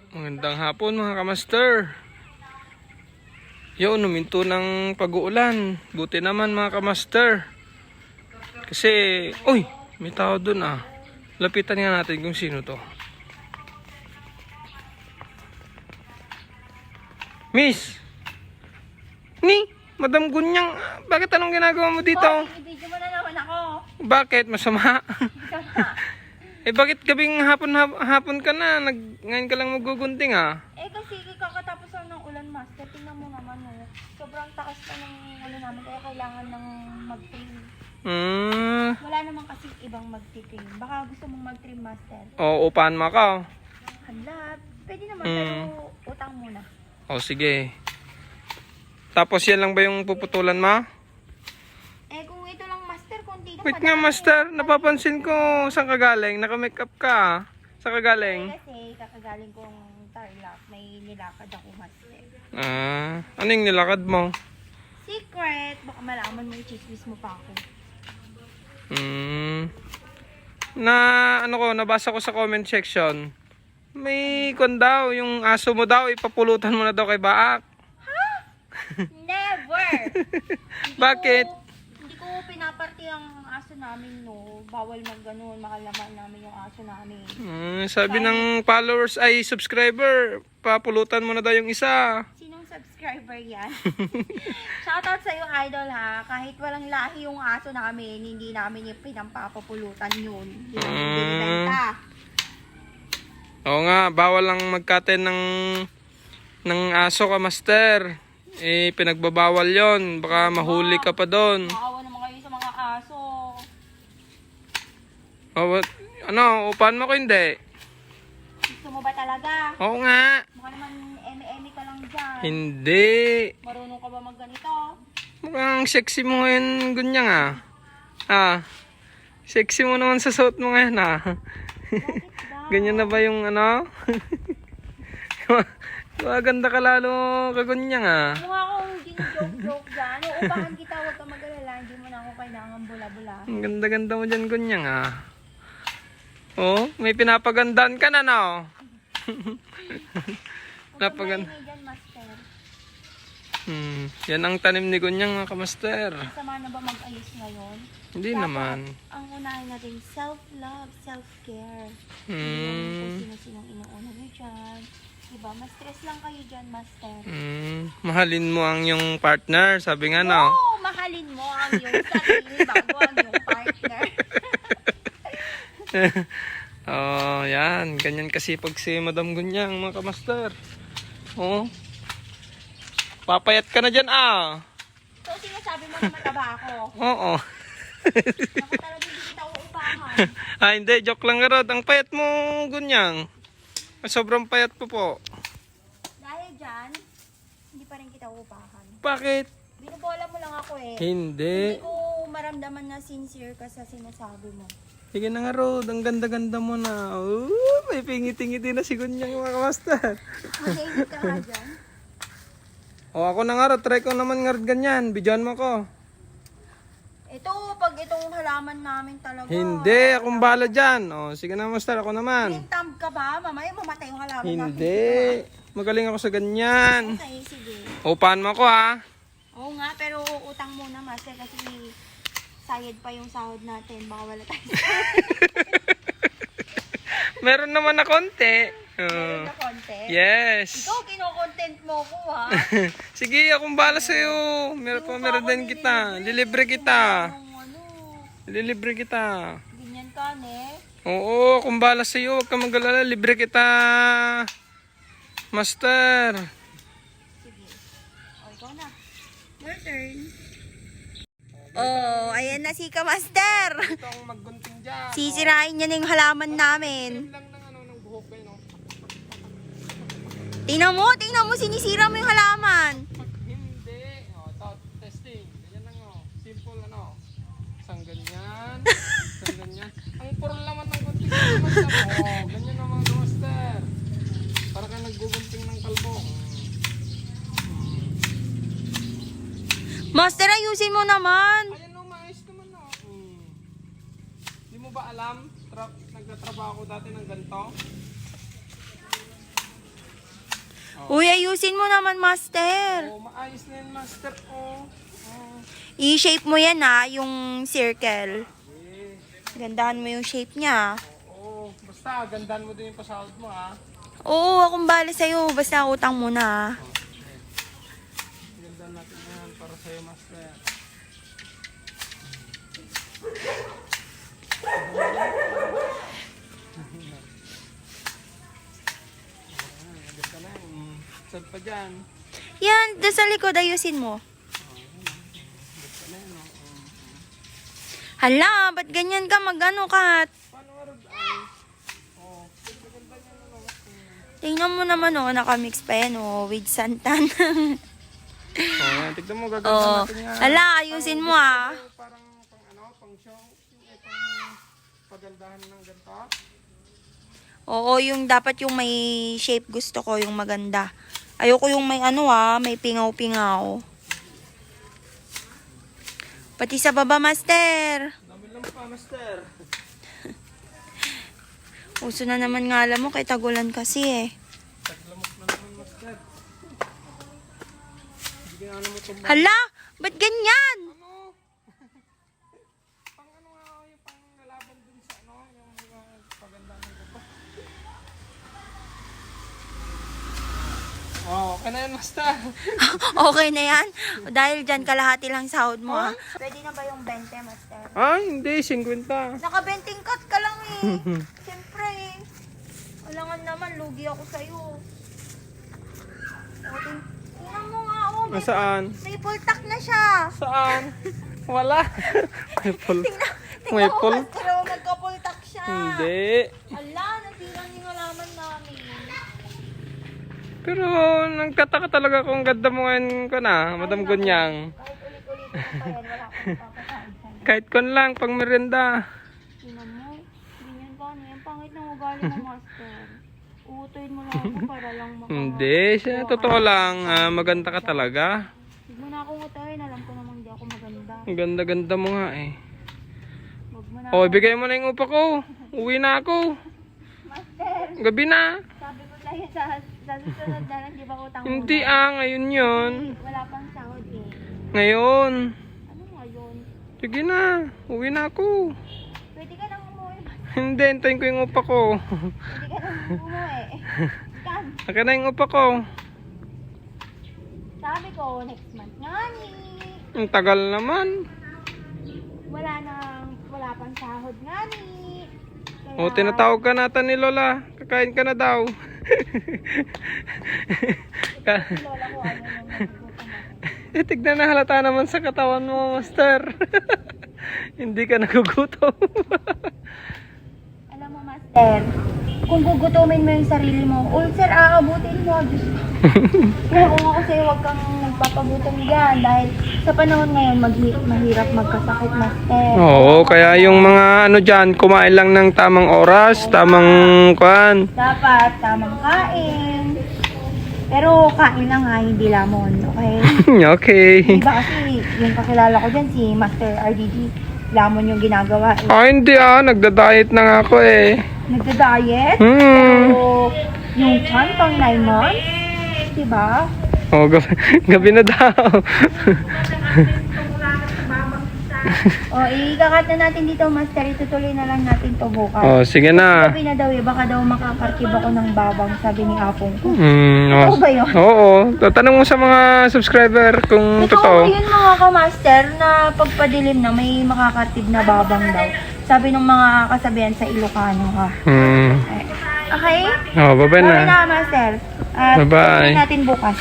Magandang hapon mga kamaster. Yun, huminto ng pag-uulan. Buti naman mga kamaster. Kasi, uy, may tao dun ah. Lapitan nga natin kung sino to. Miss! Ni, Madam Gunyang, bakit anong ginagawa mo dito? I-video mo na naman ako. Bakit? Masama? Bakit gabing hapon ka na? Ngayon ka lang magugunting ah. Kasi kakatapos lang ng ulan, master. Tingnan mo naman, oh. Sobrang takas pa ng namin, kaya kailangan ng mag-trim. Wala naman kasi ibang mag-trim. Baka gusto mong mag-trim, master. Upahan mo ka. Hala, pwede naman, pero utang muna. Sige. Tapos yan lang ba yung puputulan mo? Kung ito lang, master, konti na. Wait nga, master. Napapansin ko. Saan ka galing? Naka-makeup ka. Saan ka galing? Kasi kakagaling kong Tarlac. May nilakad ako, master. Ano yung nilakad mo? Secret! Baka malaman mo, i-chismis mo pa ako. Nabasa ko sa comment section. May daw, yung aso mo daw, ipapulutan mo na daw kay Baak. Never! Bakit? Hindi ko pinaparty ang aso namin, no. Bawal mag-ganun, makalaman namin yung aso namin. Sabi ng followers ay subscriber, papulutan mo na daw yung isa. Sinong subscriber yan? Shoutout sa'yo, idol, ha. Kahit walang lahi yung aso namin, hindi namin yung pinampapapulutan yun. Hindi namin binibenta. Oo nga, bawal lang magkaten ng aso ka, master. Pinagbabawal yon. Baka mahuli ka pa doon. Maawa naman kayo sa mga aso. Upahan mo ko hindi? Gusto mo ba talaga? Oo nga. Mukha naman eme-eme ka lang dyan. Hindi. Marunong ka ba magganito? Mukhang sexy mo ngayon, Gunyang ah. Sexy mo naman sa suot mo ngayon ah. Bakit ba? Ganyan na ba yung ano? Maganda ka lalo, Kagunyang ah. Mukha akong gin-joke-joke dyan. Uupahan kita, huwag ka mag-alala. Hindi mo na ako kailangan bula-bula. Ang ganda-ganda mo dyan, Gunyang ah. May pinapagandaan ka na, no? Napaganda. Huwag dyan, master. Yan ang tanim ni Gunyang, mga kamaster. Masama na ba mag-ayos ngayon? Hindi Dapat, naman. ang unahin natin, self-love, self-care. Hindi kung sino-sinong inuuna nyo dyan. Diba? Ma-stress lang kayo dyan, master. Mahalin mo ang yung partner, sabi nga, no? Oo, mahalin mo ang iyong sarili bago ang iyong partner. Yan. Ganyan kasi pag si Madam Gunyang, mga kamaster. Papayat ka na dyan, ah. So, sinasabi mo na mataba ako. Oo. Ako talaga hindi kita uupahan. Hindi. Joke lang nga Rod. Ang payat mo, Gunyang. Sobrang payat po. Dahil dyan, hindi pa rin kita uupahan. Bakit? Binubola mo lang ako eh. Hindi. Hindi ko maramdaman na sincere ka sa sinasabi mo. Sige na nga Rod. Ang ganda-ganda mo na. May pingiti-ngiti na si Gunyang, mga kamaster. Mag-ingat ka nga dyan. Ako na nga Rod. Try ko naman nga Rod ganyan. Bidyan mo ko. Ito, pag itong halaman namin talaga. Hindi, akong bala dyan. Sige na, master, ako naman. Tintamp ka ba? Mamaya mamatay yung halaman namin. Hindi. Magaling ako sa ganyan. Okay, sige. Upahan mo ko, ha? Oo nga, pero utang muna, master, kasi sayad pa yung sahod natin. Baka wala tayo. Meron naman na konti. Meron ka konti? Yes. Ikaw, kino-content mo ko, ha? Sige, akong bala sa'yo. Meron din kita. Lilibre kita. Lilibre kita. Ganyan ka, ne? Oo, akong bala sa'yo. Huwag ka mag-alala. Libre kita. Master. Sige. Ikaw na. Your turn. Ayan na si Kamaster. Ito ang maggunting dyan. Sisirain niya na yung halaman namin. Lang ng buhok kayo, no? Tingnan mo, sinisira mo yung halaman. Hindi. Testing. Ganyan lang, simple, Isang ganyan. Isang ganyan. Ang purol naman ng gunting ng master. Ganyan naman, master. Para ka naggugunting ng kalbo. Master, ayusin mo naman. Ayan, maayos naman, Di mo ba alam? Nagtatrabaho ako dati ng ganito. Uy, ayusin mo naman, master. Oh, maayos na yan, master. Oh. I-shape mo yan yung circle. Eh. Gandahan mo yung shape niya. Oo. Basta, gandaan mo din yung pasahod mo, ha? Oo, akong bali sa'yo. Basta utang muna. Gandaan natin yan para sa'yo, master. Agad ka na. Sad pa dyan. Yan, doon sa likod, ayusin mo. Agad ka na yan, oh. Hala, ba't ganyan ka? Mag-ano ka? Paano nga rin ay? Oh, ganda niya na lang. Tingnan mo naman, nakamix pa yan, with santan. Oh, yan. Tignan mo, gaganda Oo. natin yan. Hala, ayusin mo, Parang pang show. Pang pagandahan ng ganito. Oo, yung dapat yung may shape gusto ko, yung maganda. Ayoko yung may may pingaw-pingaw. Pati sa baba, master. Dami lang pa, master. Uso na naman nga alam mo, kay tagulan kasi Taglamok na naman, master. Hindi ka ano mo tumba. Hala, ba't ganyan? Ano? Pang ano nga ako yung pang lalaban dun sa yung pagandahan ng ganito. Oh, okay na yan, master. Okay na yan? Dahil dyan, kalahati lang sahod mo, Pwede na ba yung 20, master? Hindi, 50. Naka-benting cut ka lang, Siyempre, Walangan naman, lugi ako sa'yo. Tingnan mo nga, Nasaan? may pultak na siya. Saan? Wala. May pull. Tingnan May mo, pull. master, nagka-pultak siya. Hindi. Ala, nasirang yung alaman namin. Pero nagtataka talaga kung ganda mo ngayon ko na, Madam Gunyang. Kahit ulit-ulit pa yan, wala akong papasahod sa'yo. Kahit kon lang, pang merienda. Tingnan mo, ganyan ka ano yan. Pangit ng ugali mo, master. Uutoyin mo lang ako para lang Hindi, siya, totoo lang. Maganda ka talaga. Huwag mo na akong utayin, alam ko namang di ako maganda. Ang ganda-ganda mo nga eh. Huwag mo na O, ibigay mo na yung upa ko. Uwi na ako. Master, Gabi na. sabi ko sa'yo sa susunod na lang, di ba utang mo Hindi na? ngayon yun. Wala pang sahod Ngayon. Ano ngayon? Sige na, uwi na ako. Pwede ka nang umuwi, master. Hindi, hintayin ko yung upa ko. Pwede ka nang umuwi. Kan, Akin na yung upa ko. sabi ko, next month nga ni. Ang tagal naman. Wala pang sahod nga ni. Kaya, O, tinatawag ka natin ni Lola. Kakain ka na daw. si Lola ko, ano nang nagugutom ako. Tignan na halata naman sa katawan mo, master. Hindi ka nagugutom. Alam mo, master, kung gugutumin mo yung sarili mo, ulcer aabutin mo, Diyos ko. Kaya kung ako sa'yo, huwag kang nagpapagutom dyan. Dahil sa panahon ngayon, mahirap magkasakit, master. Oo, kaya yung mga ano dyan, kumain lang ng tamang oras, tamang kwan. Dapat tamang kain. Pero kain lang ha, hindi lamon, okay? Okay. Diba kasi yung kakilala ko dyan, si Master RDD, lamon yung ginagawa. Hindi nagda-diet na nga ako eh. Nagda-diet, Hmm. pero yung chan pang 9 months, diba? Oh, gabi na daw. O, ikakat na natin dito, Master. Itutuloy na lang natin to bukas. Oh, sige na. Sabi na daw baka daw makakarkib ako ng babang, sabi ni Apong ko. Oh, Totoo ba yun? Oo. Tatanong mo sa mga subscriber kung Totoo totoo. yun mga ka-master na pagpadilim na may makakartib na babang daw. Sabi ng mga kasabihan sa Ilocano ha. Hmm. Okay? Oh, bye-bye Bye na. na, Master. At Bye-bye. tuloy natin bukas.